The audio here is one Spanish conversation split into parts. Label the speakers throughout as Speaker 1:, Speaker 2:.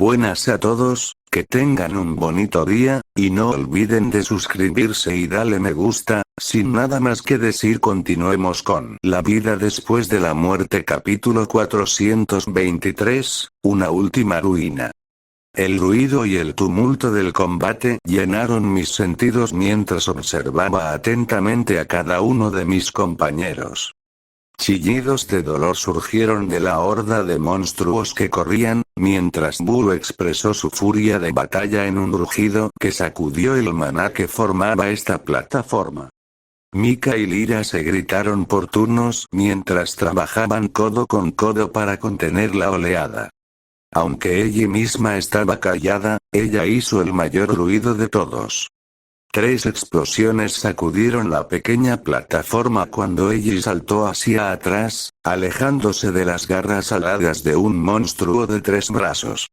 Speaker 1: Buenas a todos, que tengan un bonito día, y no olviden de suscribirse y darle me gusta. Sin nada más que decir, continuemos con La vida después de la muerte, capítulo 423, una última ruina. El ruido y el tumulto del combate llenaron mis sentidos mientras observaba atentamente a cada uno de mis compañeros. Chillidos de dolor surgieron de la horda de monstruos que corrían, mientras Buu expresó su furia de batalla en un rugido que sacudió el maná que formaba esta plataforma. Mika y Lyra se gritaron por turnos mientras trabajaban codo con codo para contener la oleada. Aunque ella misma estaba callada, ella hizo el mayor ruido de todos. 3 explosiones sacudieron la pequeña plataforma cuando ella saltó hacia atrás, alejándose de las garras aladas de un monstruo de 3 brazos.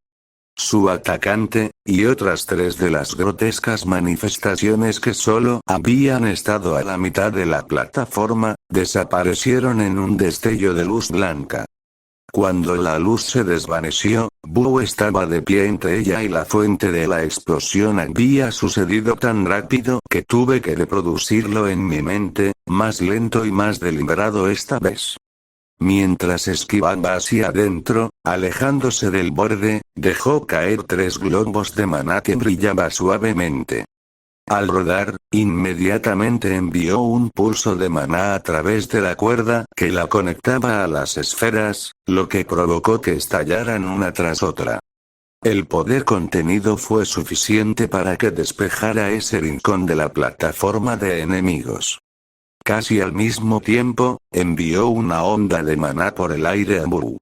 Speaker 1: Su atacante, y otras 3 de las grotescas manifestaciones que solo habían estado a la mitad de la plataforma, desaparecieron en un destello de luz blanca. Cuando la luz se desvaneció, Buu estaba de pie entre ella y la fuente de la explosión había sucedido tan rápido que tuve que reproducirlo en mi mente, más lento y más deliberado esta vez. Mientras esquivaba hacia adentro, alejándose del borde, dejó caer 3 globos de maná que brillaba suavemente. Al rodar, inmediatamente envió un pulso de maná a través de la cuerda que la conectaba a las esferas, lo que provocó que estallaran una tras otra. El poder contenido fue suficiente para que despejara ese rincón de la plataforma de enemigos. Casi al mismo tiempo, envió una onda de maná por el aire a Buu.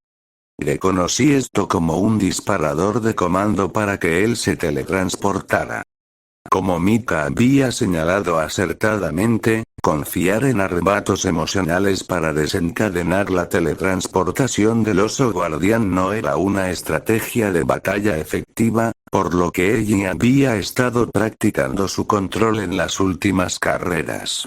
Speaker 1: Reconocí esto como un disparador de comando para que él se teletransportara. Como Mika había señalado acertadamente, confiar en arrebatos emocionales para desencadenar la teletransportación del oso guardián no era una estrategia de batalla efectiva, por lo que ella había estado practicando su control en las últimas carreras.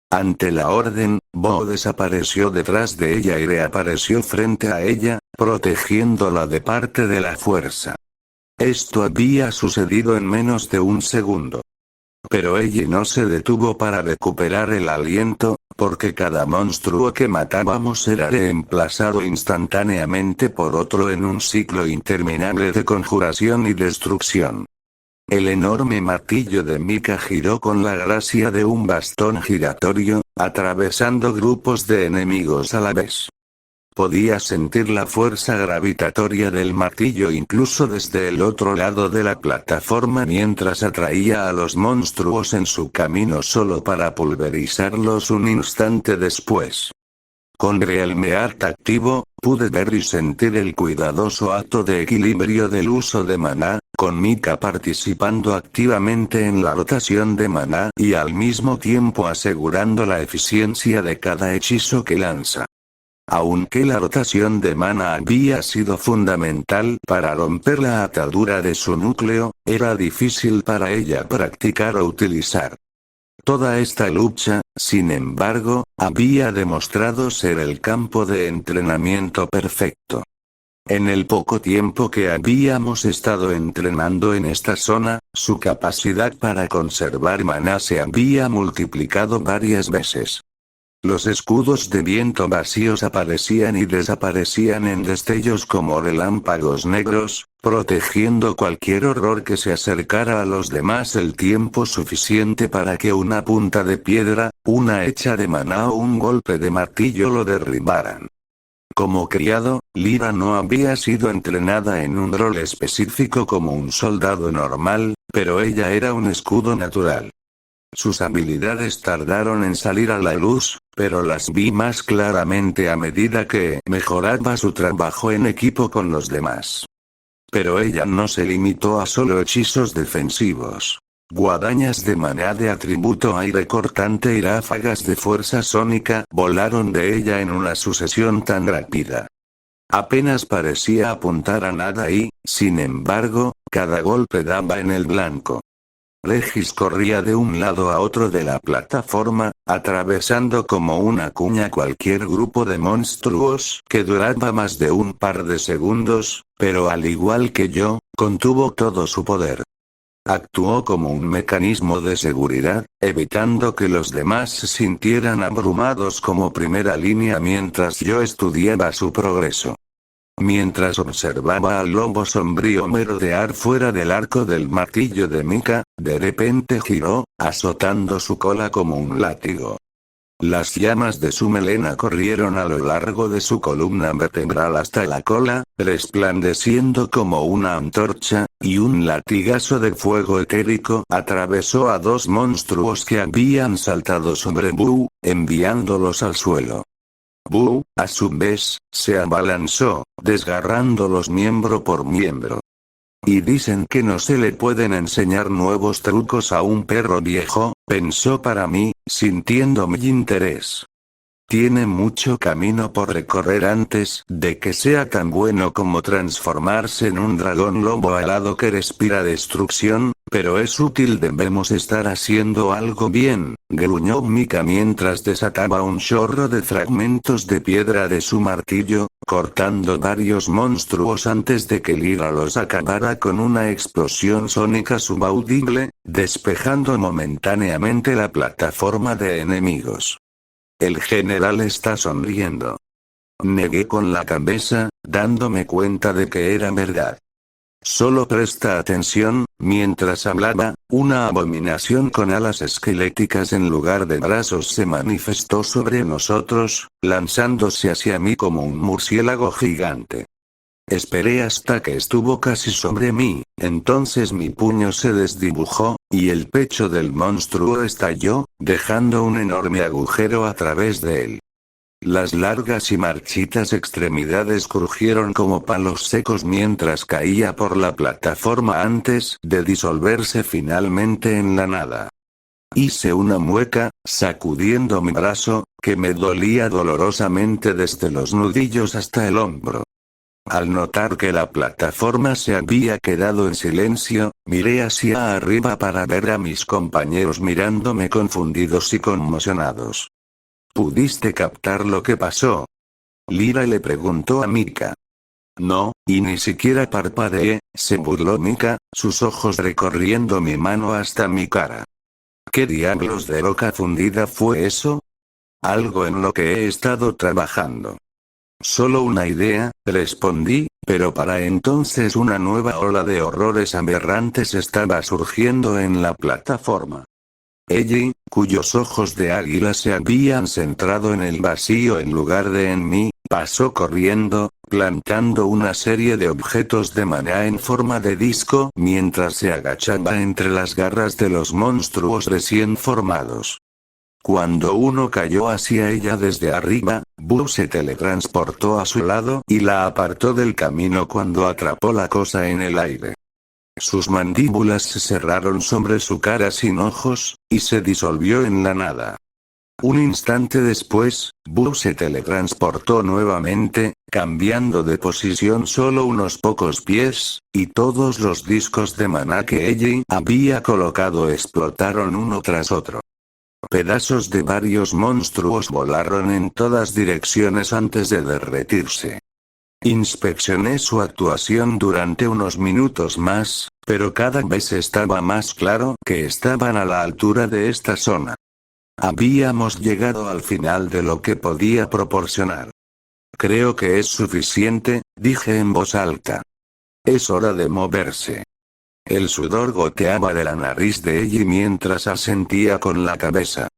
Speaker 1: Ante la orden, Buu desapareció detrás de ella y reapareció frente a ella, protegiéndola de parte de la fuerza. Esto había sucedido en menos de un segundo. Pero ella no se detuvo para recuperar el aliento, porque cada monstruo que matábamos era reemplazado instantáneamente por otro en un ciclo interminable de conjuración y destrucción. El enorme martillo de Mika giró con la gracia de un bastón giratorio, atravesando grupos de enemigos a la vez. Podía sentir la fuerza gravitatoria del martillo incluso desde el otro lado de la plataforma mientras atraía a los monstruos en su camino solo para pulverizarlos un instante después. Con Realmeart activo, pude ver y sentir el cuidadoso acto de equilibrio del uso de maná, con Mika participando activamente en la rotación de maná y al mismo tiempo asegurando la eficiencia de cada hechizo que lanza. Aunque la rotación de maná había sido fundamental para romper la atadura de su núcleo, era difícil para ella practicar o utilizar. Toda esta lucha, sin embargo, había demostrado ser el campo de entrenamiento perfecto. En el poco tiempo que habíamos estado entrenando en esta zona, su capacidad para conservar maná se había multiplicado varias veces. Los escudos de viento vacíos aparecían y desaparecían en destellos como relámpagos negros, protegiendo cualquier horror que se acercara a los demás el tiempo suficiente para que una punta de piedra, una hecha de maná o un golpe de martillo lo derribaran. Como criado, Lyra no había sido entrenada en un rol específico como un soldado normal, pero ella era un escudo natural. Sus habilidades tardaron en salir a la luz, pero las vi más claramente a medida que mejoraba su trabajo en equipo con los demás. Pero ella no se limitó a solo hechizos defensivos. Guadañas de maná de atributo aire cortante y ráfagas de fuerza sónica volaron de ella en una sucesión tan rápida. Apenas parecía apuntar a nada y, sin embargo, cada golpe daba en el blanco. Regis corría de un lado a otro de la plataforma, atravesando como una cuña cualquier grupo de monstruos que duraba más de un par de segundos, pero al igual que yo, contuvo todo su poder. Actuó como un mecanismo de seguridad, evitando que los demás se sintieran abrumados como primera línea mientras yo estudiaba su progreso. Mientras observaba al lobo sombrío merodear fuera del arco del martillo de Mika, de repente giró, azotando su cola como un látigo. Las llamas de su melena corrieron a lo largo de su columna vertebral hasta la cola, resplandeciendo como una antorcha, y un latigazo de fuego etérico atravesó a dos monstruos que habían saltado sobre Boo, enviándolos al suelo. Boo, a su vez, se abalanzó, desgarrándolos miembro por miembro. Y dicen que no se le pueden enseñar nuevos trucos a un perro viejo, pensó para mí, sintiendo mi interés. Tiene mucho camino por recorrer antes de que sea tan bueno como transformarse en un dragón lobo alado que respira destrucción, pero es útil, debemos estar haciendo algo bien, gruñó Mika mientras desataba un chorro de fragmentos de piedra de su martillo, cortando varios monstruos antes de que Lyra los acabara con una explosión sónica subaudible, despejando momentáneamente la plataforma de enemigos. El general está sonriendo. Negué con la cabeza, dándome cuenta de que era verdad. Solo presta atención, mientras hablaba, una abominación con alas esqueléticas en lugar de brazos se manifestó sobre nosotros, lanzándose hacia mí como un murciélago gigante. Esperé hasta que estuvo casi sobre mí, entonces mi puño se desdibujó, y el pecho del monstruo estalló, dejando un enorme agujero a través de él. Las largas y marchitas extremidades crujieron como palos secos mientras caía por la plataforma antes de disolverse finalmente en la nada. Hice una mueca, sacudiendo mi brazo, que me dolía dolorosamente desde los nudillos hasta el hombro. Al notar que la plataforma se había quedado en silencio, miré hacia arriba para ver a mis compañeros mirándome confundidos y conmocionados. ¿Pudiste captar lo que pasó? Lyra le preguntó a Mika. No, y ni siquiera parpadeé, se burló Mika, sus ojos recorriendo mi mano hasta mi cara. ¿Qué diablos de roca fundida fue eso? Algo en lo que he estado trabajando. Solo una idea, respondí, pero para entonces una nueva ola de horrores aberrantes estaba surgiendo en la plataforma. Ellie, cuyos ojos de águila se habían centrado en el vacío en lugar de en mí, pasó corriendo, plantando una serie de objetos de maná en forma de disco mientras se agachaba entre las garras de los monstruos recién formados. Cuando uno cayó hacia ella desde arriba, Boo se teletransportó a su lado y la apartó del camino cuando atrapó la cosa en el aire. Sus mandíbulas se cerraron sobre su cara sin ojos, y se disolvió en la nada. Un instante después, Boo se teletransportó nuevamente, cambiando de posición solo unos pocos pies, y todos los discos de maná que Ellie había colocado explotaron uno tras otro. Pedazos de varios monstruos volaron en todas direcciones antes de derretirse. Inspeccioné su actuación durante unos minutos más, pero cada vez estaba más claro que estaban a la altura de esta zona. Habíamos llegado al final de lo que podía proporcionar. Creo que es suficiente, dije en voz alta. Es hora de moverse. El sudor goteaba de la nariz de ella mientras asentía con la cabeza.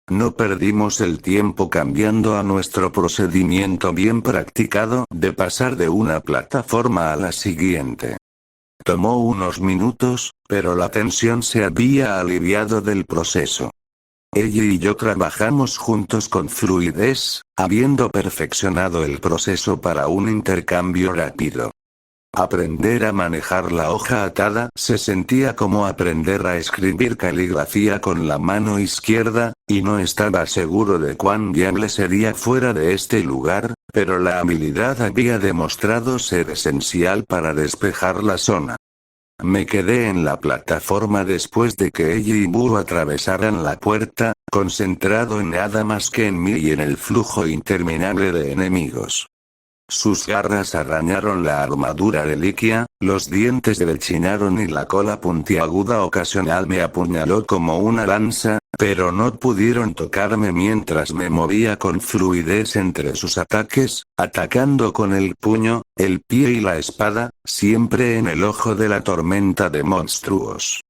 Speaker 1: No perdimos el tiempo cambiando a nuestro procedimiento bien practicado de pasar de una plataforma a la siguiente. Tomó unos minutos, pero la tensión se había aliviado del proceso. Ella y yo trabajamos juntos con fluidez, habiendo perfeccionado el proceso para un intercambio rápido. Aprender a manejar la hoja atada se sentía como aprender a escribir caligrafía con la mano izquierda, y no estaba seguro de cuán viable sería fuera de este lugar, pero la habilidad había demostrado ser esencial para despejar la zona. Me quedé en la plataforma después de que ella y Boo atravesaran la puerta, concentrado en nada más que en mí y en el flujo interminable de enemigos. Sus garras arañaron la armadura reliquia, los dientes rechinaron y la cola puntiaguda ocasional me apuñaló como una lanza, pero no pudieron tocarme mientras me movía con fluidez entre sus ataques, atacando con el puño, el pie y la espada, siempre en el ojo de la tormenta de monstruos.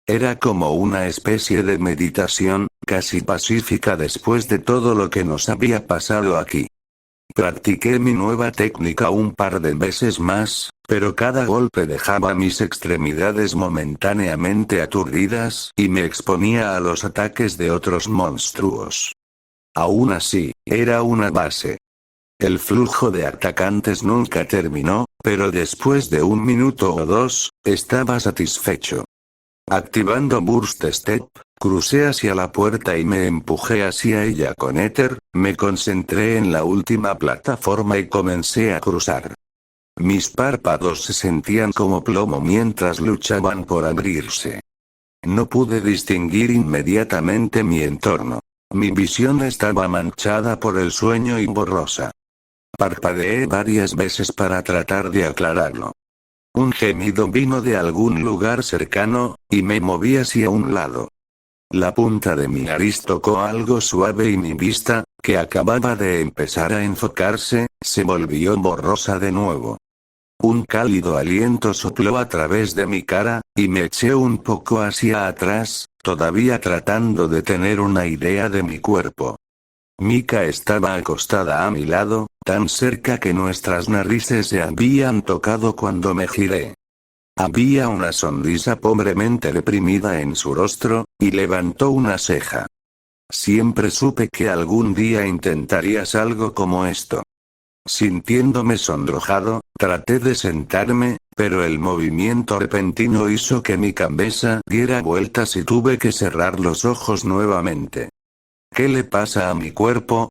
Speaker 1: Era como una especie de meditación, casi pacífica después de todo lo que nos había pasado aquí. Practiqué mi nueva técnica un par de veces más, pero cada golpe dejaba mis extremidades momentáneamente aturdidas y me exponía a los ataques de otros monstruos. Aún así, era una base. El flujo de atacantes nunca terminó, pero después de 1 minuto o 2, estaba satisfecho. Activando Burst Step, crucé hacia la puerta y me empujé hacia ella con éter, me concentré en la última plataforma y comencé a cruzar. Mis párpados se sentían como plomo mientras luchaban por abrirse. No pude distinguir inmediatamente mi entorno. Mi visión estaba manchada por el sueño y borrosa. Parpadeé varias veces para tratar de aclararlo. Un gemido vino de algún lugar cercano, y me moví hacia un lado. La punta de mi nariz tocó algo suave y mi vista, que acababa de empezar a enfocarse, se volvió borrosa de nuevo. Un cálido aliento sopló a través de mi cara, y me eché un poco hacia atrás, todavía tratando de tener una idea de mi cuerpo. Mika estaba acostada a mi lado, tan cerca que nuestras narices se habían tocado cuando me giré. Había una sonrisa pobremente reprimida en su rostro, y levantó una ceja. Siempre supe que algún día intentarías algo como esto. Sintiéndome sonrojado, traté de sentarme, pero el movimiento repentino hizo que mi cabeza diera vueltas y tuve que cerrar los ojos nuevamente. ¿Qué le pasa a mi cuerpo?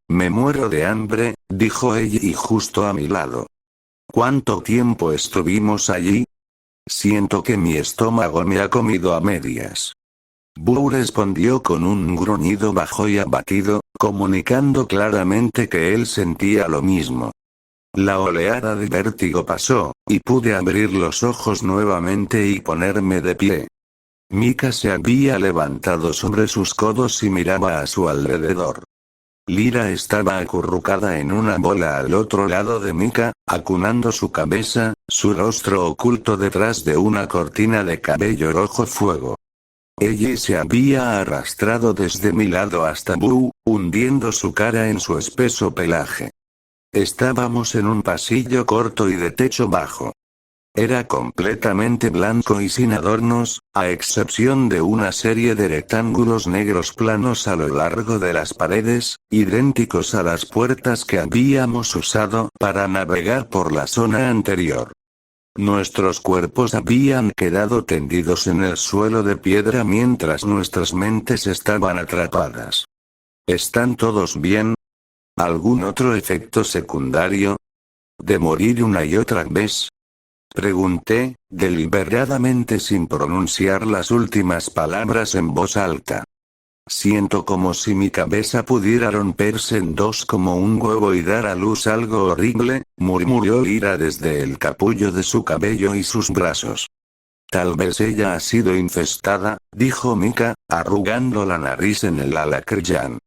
Speaker 1: Me muero de hambre, dijo ella y justo a mi lado. ¿Cuánto tiempo estuvimos allí? Siento que mi estómago me ha comido a medias. Boo respondió con un gruñido bajo y abatido, comunicando claramente que él sentía lo mismo. La oleada de vértigo pasó, y pude abrir los ojos nuevamente y ponerme de pie. Mika se había levantado sobre sus codos y miraba a su alrededor. Lyra estaba acurrucada en una bola al otro lado de Mika, acunando su cabeza, su rostro oculto detrás de una cortina de cabello rojo fuego. Ella se había arrastrado desde mi lado hasta Boo, hundiendo su cara en su espeso pelaje. Estábamos en un pasillo corto y de techo bajo. Era completamente blanco y sin adornos, a excepción de una serie de rectángulos negros planos a lo largo de las paredes, idénticos a las puertas que habíamos usado para navegar por la zona anterior. Nuestros cuerpos habían quedado tendidos en el suelo de piedra mientras nuestras mentes estaban atrapadas. ¿Están todos bien? ¿Algún otro efecto secundario? ¿De morir una y otra vez? Pregunté, deliberadamente sin pronunciar las últimas palabras en voz alta. Siento como si mi cabeza pudiera romperse en dos como un huevo y dar a luz algo horrible, murmuró Lyra desde el capullo de su cabello y sus brazos. Tal vez ella ha sido infestada, dijo Mika, arrugando la nariz en el alacrán.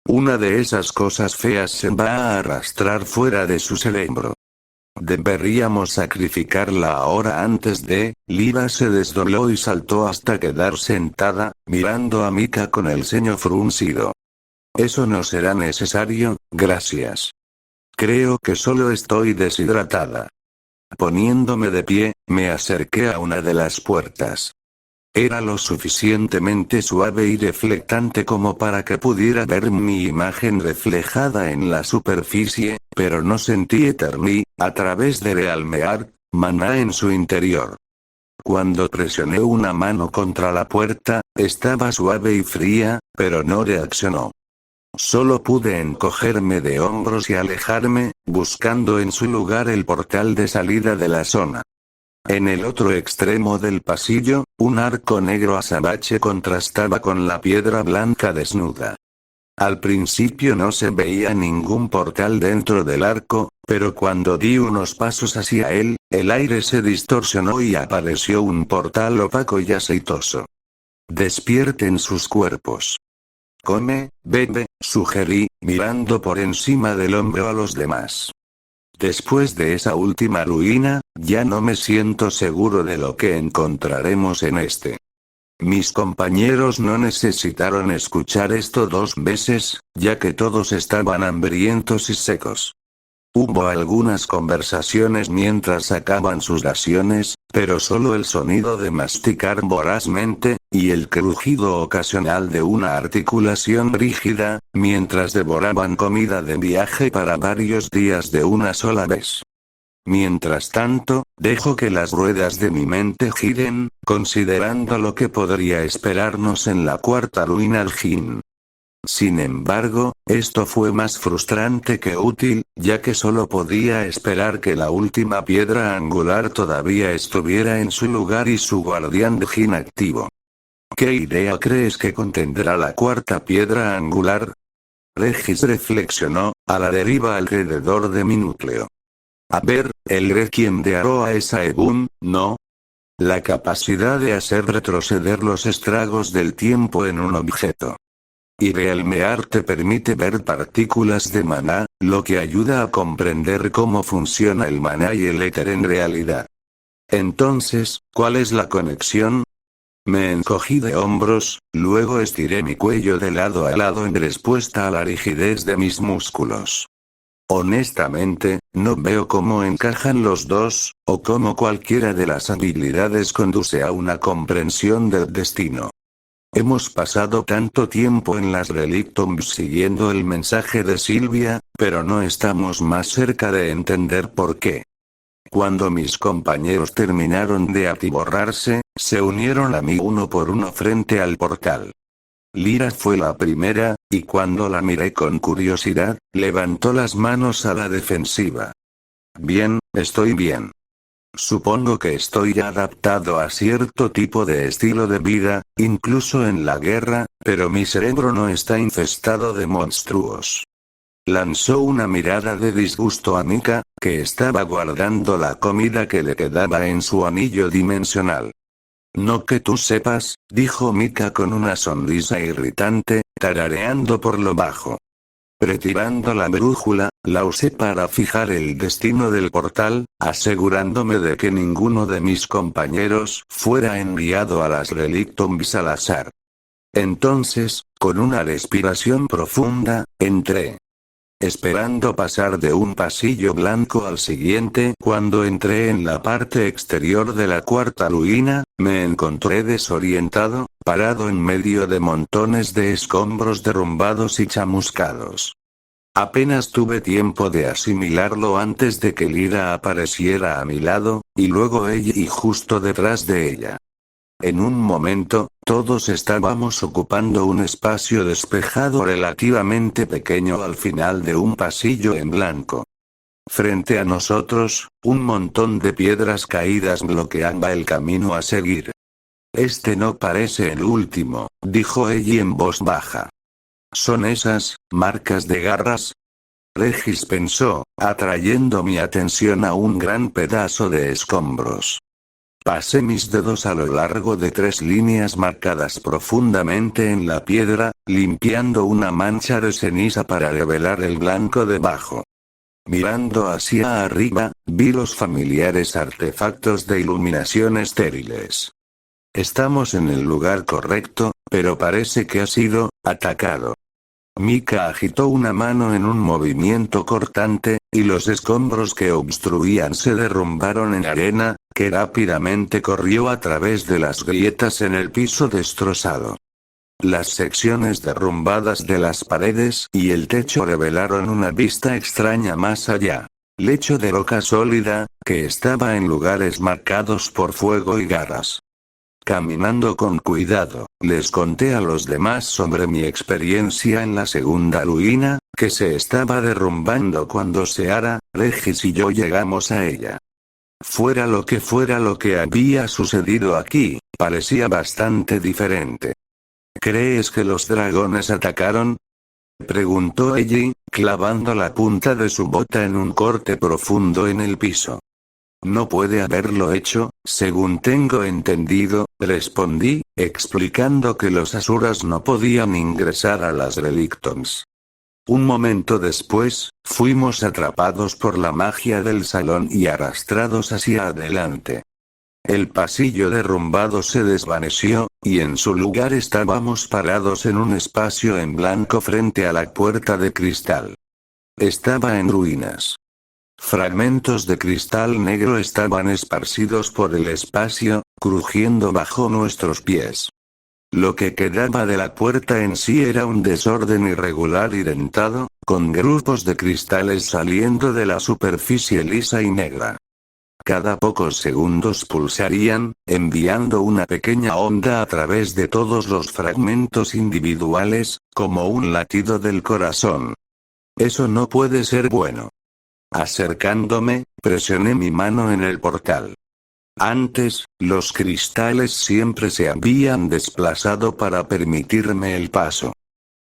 Speaker 1: Una de esas cosas feas se va a arrastrar fuera de su cerebro. Deberíamos sacrificarla ahora antes de... Lyra se desdobló y saltó hasta quedar sentada, mirando a Mika con el ceño fruncido. Eso no será necesario, gracias. Creo que solo estoy deshidratada. Poniéndome de pie, me acerqué a una de las puertas. Era lo suficientemente suave y reflectante como para que pudiera ver mi imagen reflejada en la superficie, pero no sentí Eterni, a través de Realmear, maná en su interior. Cuando presioné una mano contra la puerta, estaba suave y fría, pero no reaccionó. Solo pude encogerme de hombros y alejarme, buscando en su lugar el portal de salida de la zona. En el otro extremo del pasillo, un arco negro azabache contrastaba con la piedra blanca desnuda. Al principio no se veía ningún portal dentro del arco, pero cuando di unos pasos hacia él, el aire se distorsionó y apareció un portal opaco y aceitoso. Despierten sus cuerpos. Come, bebe, sugerí, mirando por encima del hombro a los demás. Después de esa última ruina, ya no me siento seguro de lo que encontraremos en este. Mis compañeros no necesitaron escuchar esto 2 veces, ya que todos estaban hambrientos y secos. Hubo algunas conversaciones mientras sacaban sus raciones, pero solo el sonido de masticar vorazmente, y el crujido ocasional de una articulación rígida, mientras devoraban comida de viaje para varios días de una sola vez. Mientras tanto, dejo que las ruedas de mi mente giren, considerando lo que podría esperarnos en la cuarta ruina Aljin. Sin embargo, esto fue más frustrante que útil, ya que solo podía esperar que la última piedra angular todavía estuviera en su lugar y su guardián de Jin activo. ¿Qué idea crees que contendrá la cuarta piedra angular? Regis reflexionó, a la deriva alrededor de mi núcleo. A ver, el Requiem de Aroa es Aebun, ¿no? La capacidad de hacer retroceder los estragos del tiempo en un objeto. Y Realmear te permite ver partículas de maná, lo que ayuda a comprender cómo funciona el maná y el éter en realidad. Entonces, ¿cuál es la conexión? Me encogí de hombros, luego estiré mi cuello de lado a lado en respuesta a la rigidez de mis músculos. Honestamente, no veo cómo encajan los dos, o cómo cualquiera de las habilidades conduce a una comprensión del destino. Hemos pasado tanto tiempo en las Relictombs siguiendo el mensaje de Silvia, pero no estamos más cerca de entender por qué. Cuando mis compañeros terminaron de atiborrarse, se unieron a mí uno por uno frente al portal. Lyra fue la primera, y cuando la miré con curiosidad, levantó las manos a la defensiva. Bien, estoy bien. Supongo que estoy adaptado a cierto tipo de estilo de vida, incluso en la guerra, pero mi cerebro no está infestado de monstruos. Lanzó una mirada de disgusto a Mika, que estaba guardando la comida que le quedaba en su anillo dimensional. No que tú sepas, dijo Mika con una sonrisa irritante, tarareando por lo bajo. Retirando la brújula, la usé para fijar el destino del portal, asegurándome de que ninguno de mis compañeros fuera enviado a las Relictombs al azar. Entonces, con una respiración profunda, entré. Esperando pasar de un pasillo blanco al siguiente, cuando entré en la parte exterior de la cuarta ruina, me encontré desorientado, parado en medio de montones de escombros derrumbados y chamuscados. Apenas tuve tiempo de asimilarlo antes de que Lyra apareciera a mi lado, y luego ella y justo detrás de ella. En un momento, todos estábamos ocupando un espacio despejado relativamente pequeño al final de un pasillo en blanco. Frente a nosotros, un montón de piedras caídas bloqueaba el camino a seguir. Este no parece el último, dijo ella en voz baja. ¿Son esas, marcas de garras? Regis pensó, atrayendo mi atención a un gran pedazo de escombros. Pasé mis dedos a lo largo de 3 líneas marcadas profundamente en la piedra, limpiando una mancha de ceniza para revelar el blanco debajo. Mirando hacia arriba, vi los familiares artefactos de iluminación estériles. Estamos en el lugar correcto, pero parece que ha sido atacado. Mika agitó una mano en un movimiento cortante, y los escombros que obstruían se derrumbaron en arena, que rápidamente corrió a través de las grietas en el piso destrozado. Las secciones derrumbadas de las paredes y el techo revelaron una vista extraña más allá. Lecho de roca sólida, que estaba en lugares marcados por fuego y garras. Caminando con cuidado, les conté a los demás sobre mi experiencia en la segunda ruina, que se estaba derrumbando cuando Seara, Regis y yo llegamos a ella. Fuera lo que había sucedido aquí, parecía bastante diferente. ¿Crees que los dragones atacaron?, preguntó Ellie, clavando la punta de su bota en un corte profundo en el piso. No puede haberlo hecho, según tengo entendido, respondí, explicando que los asuras no podían ingresar a las Relictons. Un momento después, fuimos atrapados por la magia del salón y arrastrados hacia adelante. El pasillo derrumbado se desvaneció, y en su lugar estábamos parados en un espacio en blanco frente a la puerta de cristal. Estaba en ruinas. Fragmentos de cristal negro estaban esparcidos por el espacio, crujiendo bajo nuestros pies. Lo que quedaba de la puerta en sí era un desorden irregular y dentado, con grupos de cristales saliendo de la superficie lisa y negra. Cada pocos segundos pulsarían, enviando una pequeña onda a través de todos los fragmentos individuales, como un latido del corazón. Eso no puede ser bueno. Acercándome, presioné mi mano en el portal. Antes, los cristales siempre se habían desplazado para permitirme el paso.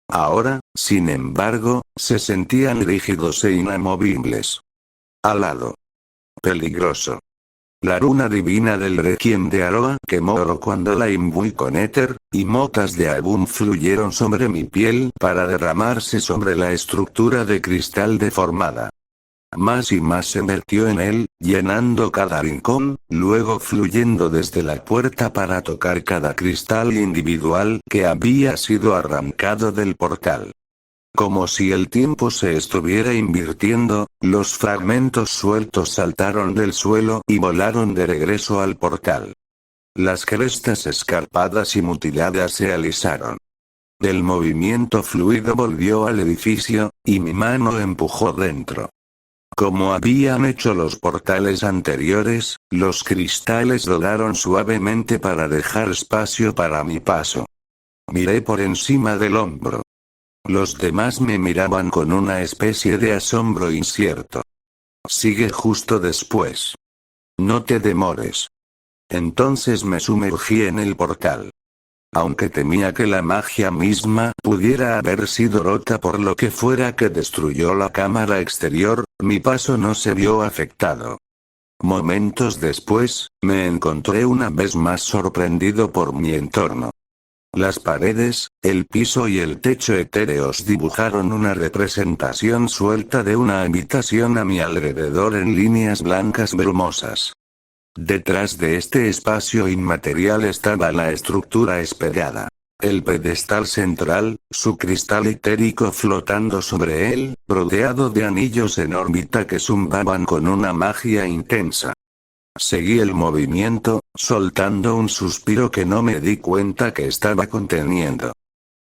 Speaker 1: Ahora, sin embargo, se sentían rígidos e inamovibles. Alado. Peligroso. La runa divina del Requiem de Aroa quemó oro cuando la imbuí con éter, y motas de Abum fluyeron sobre mi piel para derramarse sobre la estructura de cristal deformada. Más y más se vertió en él, llenando cada rincón, luego fluyendo desde la puerta para tocar cada cristal individual que había sido arrancado del portal. Como si el tiempo se estuviera invirtiendo, los fragmentos sueltos saltaron del suelo y volaron de regreso al portal. Las crestas escarpadas y mutiladas se alisaron. El movimiento fluido volvió al edificio, y mi mano empujó dentro. Como habían hecho los portales anteriores, los cristales rodaron suavemente para dejar espacio para mi paso. Miré por encima del hombro. Los demás me miraban con una especie de asombro incierto. Sigue justo después. No te demores. Entonces me sumergí en el portal. Aunque temía que la magia misma pudiera haber sido rota por lo que fuera que destruyó la cámara exterior, mi paso no se vio afectado. Momentos después, me encontré una vez más sorprendido por mi entorno. Las paredes, el piso y el techo etéreos dibujaron una representación suelta de una habitación a mi alrededor en líneas blancas brumosas. Detrás de este espacio inmaterial estaba la estructura espelada. El pedestal central, su cristal etérico flotando sobre él, rodeado de anillos en órbita que zumbaban con una magia intensa. Seguí el movimiento, soltando un suspiro que no me di cuenta que estaba conteniendo.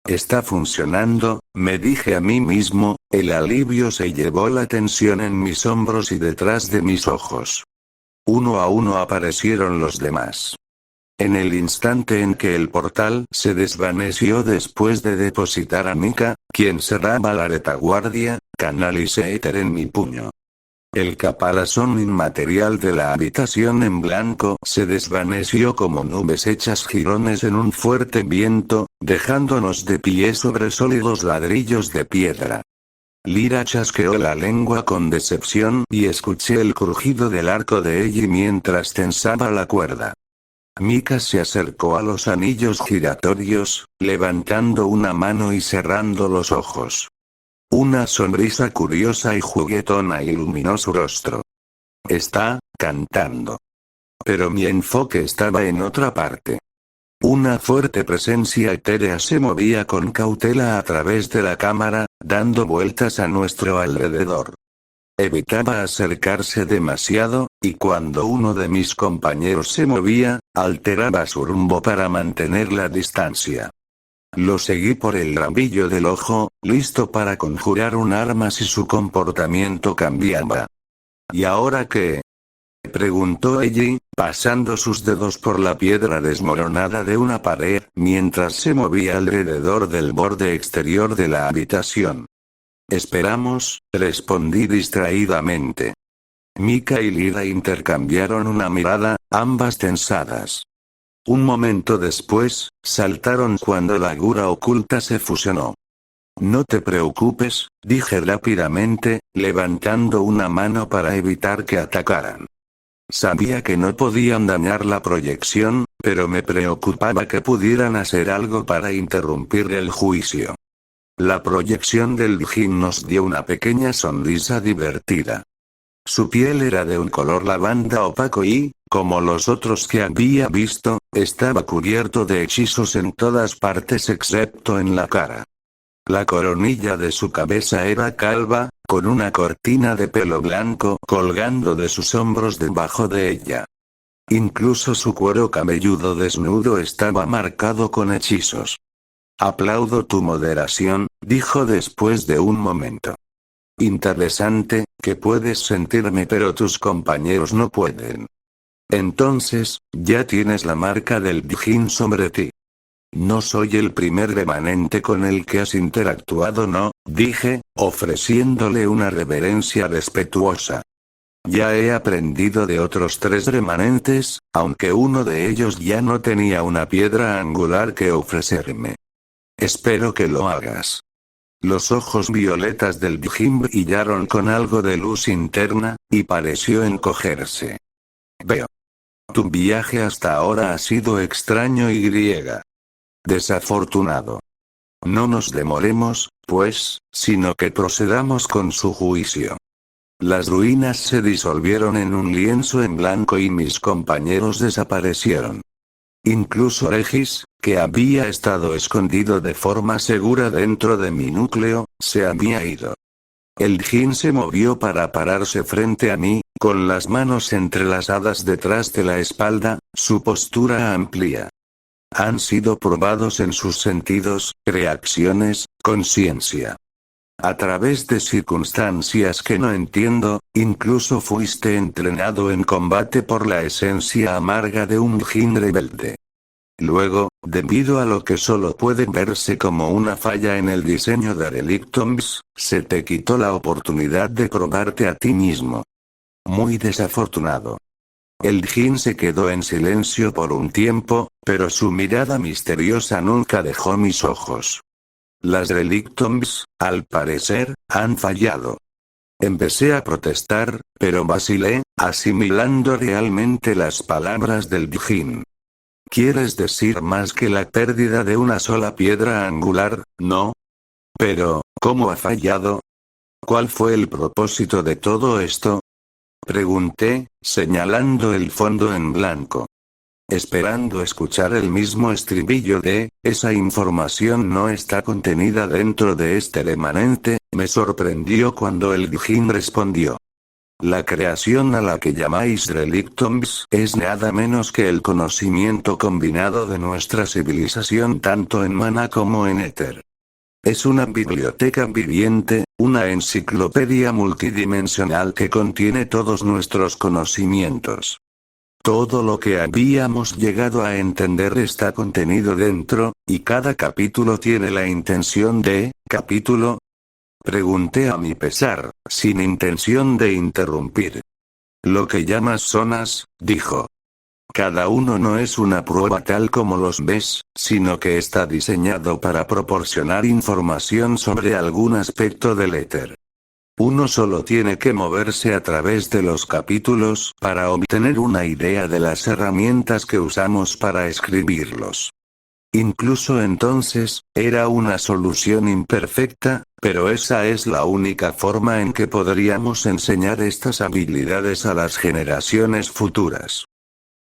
Speaker 1: Está funcionando, me dije a mí mismo, el alivio se llevó la tensión en mis hombros y detrás de mis ojos. Uno a uno aparecieron los demás. En el instante en que el portal se desvaneció después de depositar a Mika, quien cerraba la retaguardia, canalicé éter en mi puño. El caparazón inmaterial de la habitación en blanco se desvaneció como nubes hechas jirones en un fuerte viento, dejándonos de pie sobre sólidos ladrillos de piedra. Lyra chasqueó la lengua con decepción y escuché el crujido del arco de Ellie mientras tensaba la cuerda. Mika se acercó a los anillos giratorios, levantando una mano y cerrando los ojos. Una sonrisa curiosa y juguetona iluminó su rostro. Está cantando. Pero mi enfoque estaba en otra parte. Una fuerte presencia etérea se movía con cautela a través de la cámara, dando vueltas a nuestro alrededor. Evitaba acercarse demasiado, y cuando uno de mis compañeros se movía, alteraba su rumbo para mantener la distancia. Lo seguí por el rabillo del ojo, listo para conjurar un arma si su comportamiento cambiaba. ¿Y ahora qué?, preguntó Ellie, pasando sus dedos por la piedra desmoronada de una pared, mientras se movía alrededor del borde exterior de la habitación. Esperamos, respondí distraídamente. Mika y Lyra intercambiaron una mirada, ambas tensadas. Un momento después, saltaron cuando la Gura oculta se fusionó. No te preocupes, dije rápidamente, levantando una mano para evitar que atacaran. Sabía que no podían dañar la proyección, pero me preocupaba que pudieran hacer algo para interrumpir el juicio. La proyección del Jin nos dio una pequeña sonrisa divertida. Su piel era de un color lavanda opaco y, como los otros que había visto, estaba cubierto de hechizos en todas partes excepto en la cara. La coronilla de su cabeza era calva, con una cortina de pelo blanco colgando de sus hombros debajo de ella. Incluso su cuero cabelludo desnudo estaba marcado con hechizos. Aplaudo tu moderación, dijo después de un momento. Interesante, que puedes sentirme pero tus compañeros no pueden. Entonces, ya tienes la marca del Jin sobre ti. No soy el primer remanente con el que has interactuado, no, dije, ofreciéndole una reverencia respetuosa. Ya he aprendido de otros 3 remanentes, aunque uno de ellos ya no tenía una piedra angular que ofrecerme. Espero que lo hagas. Los ojos violetas del Jin brillaron con algo de luz interna, y pareció encogerse. Veo. Tu viaje hasta ahora ha sido extraño y desafortunado. No nos demoremos, pues, sino que procedamos con su juicio. Las ruinas se disolvieron en un lienzo en blanco y mis compañeros desaparecieron. Incluso Regis, que había estado escondido de forma segura dentro de mi núcleo, se había ido. El Jin se movió para pararse frente a mí, con las manos entrelazadas detrás de la espalda, su postura amplia. Han sido probados en sus sentidos, reacciones, conciencia. A través de circunstancias que no entiendo, incluso fuiste entrenado en combate por la esencia amarga de un Jin rebelde. Luego, debido a lo que solo puede verse como una falla en el diseño de Relictoms, se te quitó la oportunidad de probarte a ti mismo. Muy desafortunado. El Jin se quedó en silencio por un tiempo, pero su mirada misteriosa nunca dejó mis ojos. Las Relictoms, al parecer, han fallado. Empecé a protestar, pero vacilé, asimilando realmente las palabras del Jin. ¿Quieres decir más que la pérdida de una sola piedra angular, no? Pero, ¿cómo ha fallado? ¿Cuál fue el propósito de todo esto? Pregunté, señalando el fondo en blanco. Esperando escuchar el mismo estribillo de, esa información no está contenida dentro de este remanente, me sorprendió cuando el Jin respondió. La creación a la que llamáis Relictoms es nada menos que el conocimiento combinado de nuestra civilización tanto en mana como en éter. Es una biblioteca viviente, una enciclopedia multidimensional que contiene todos nuestros conocimientos. Todo lo que habíamos llegado a entender está contenido dentro, y cada capítulo tiene la intención de, capítulo. Pregunté a mi pesar, sin intención de interrumpir. Lo que llamas zonas, dijo. Cada uno no es una prueba tal como los ves, sino que está diseñado para proporcionar información sobre algún aspecto del éter. Uno solo tiene que moverse a través de los capítulos para obtener una idea de las herramientas que usamos para escribirlos. Incluso entonces, era una solución imperfecta, pero esa es la única forma en que podríamos enseñar estas habilidades a las generaciones futuras.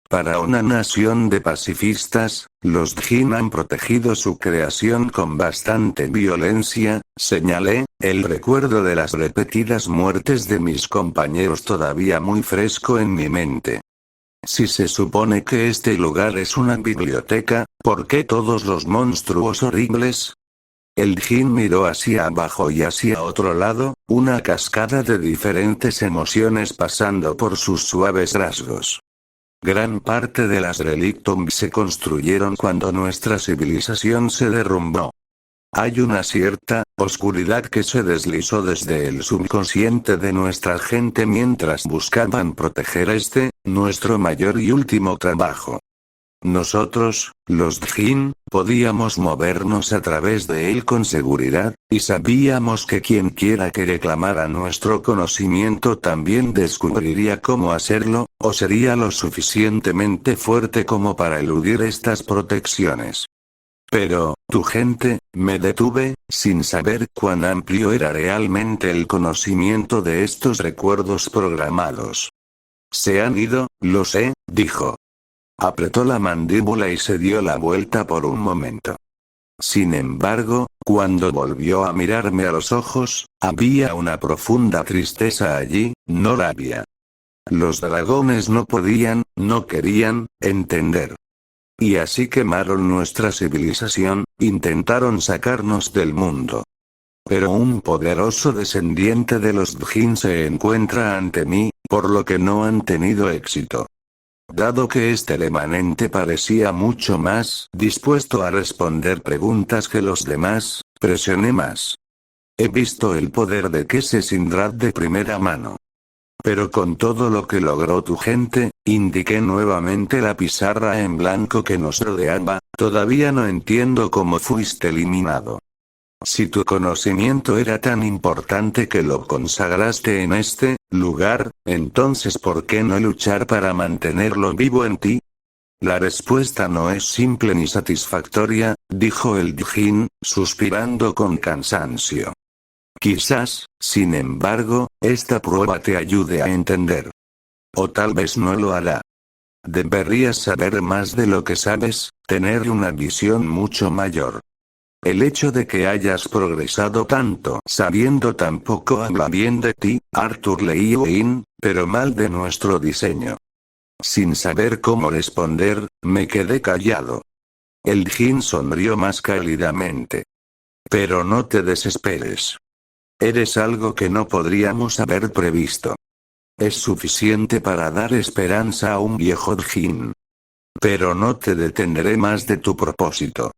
Speaker 1: Para una nación de pacifistas, los Jin han protegido su creación con bastante violencia, señalé, el recuerdo de las repetidas muertes de mis compañeros todavía muy fresco en mi mente. Si se supone que este lugar es una biblioteca, ¿por qué todos los monstruos horribles? El Jin miró hacia abajo y hacia otro lado, una cascada de diferentes emociones pasando por sus suaves rasgos. Gran parte de las Relictoms se construyeron cuando nuestra civilización se derrumbó. Hay una cierta oscuridad que se deslizó desde el subconsciente de nuestra gente mientras buscaban proteger nuestro mayor y último trabajo. nosotros, los Jin, podíamos movernos a través de él con seguridad, y sabíamos que quien quiera que reclamara nuestro conocimiento también descubriría cómo hacerlo, o sería lo suficientemente fuerte como para eludir estas protecciones. Pero, tu gente, me detuve, sin saber cuán amplio era realmente el conocimiento de estos recuerdos programados. Se han ido, lo sé, dijo. Apretó la mandíbula y se dio la vuelta por un momento. Sin embargo, cuando volvió a mirarme a los ojos, había una profunda tristeza allí, no rabia. Los dragones no podían, no querían, entender. Y así quemaron nuestra civilización, intentaron sacarnos del mundo. Pero un poderoso descendiente de los Jin se encuentra ante mí, por lo que no han tenido éxito. Dado que este remanente parecía mucho más dispuesto a responder preguntas que los demás, presioné más. He visto el poder de Kese Sindrad de primera mano. Pero con todo lo que logró tu gente, indiqué nuevamente la pizarra en blanco que nos rodeaba, todavía no entiendo cómo fuiste eliminado. Si tu conocimiento era tan importante que lo consagraste en este lugar, entonces ¿por qué no luchar para mantenerlo vivo en ti? La respuesta no es simple ni satisfactoria, dijo el Jin, suspirando con cansancio. Quizás, sin embargo, esta prueba te ayude a entender. O tal vez no lo hará. Deberías saber más de lo que sabes, tener una visión mucho mayor. El hecho de que hayas progresado tanto sabiendo tan poco habla bien de ti, Arthur Leioin, pero mal de nuestro diseño. Sin saber cómo responder, me quedé callado. El Jin sonrió más cálidamente. Pero no te desesperes. Eres algo que no podríamos haber previsto. Es suficiente para dar esperanza a un viejo Jin. Pero no te detendré más de tu propósito.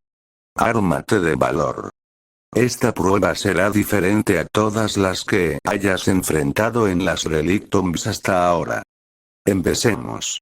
Speaker 1: Ármate de valor. Esta prueba será diferente a todas las que hayas enfrentado en las Relictombs hasta ahora. Empecemos.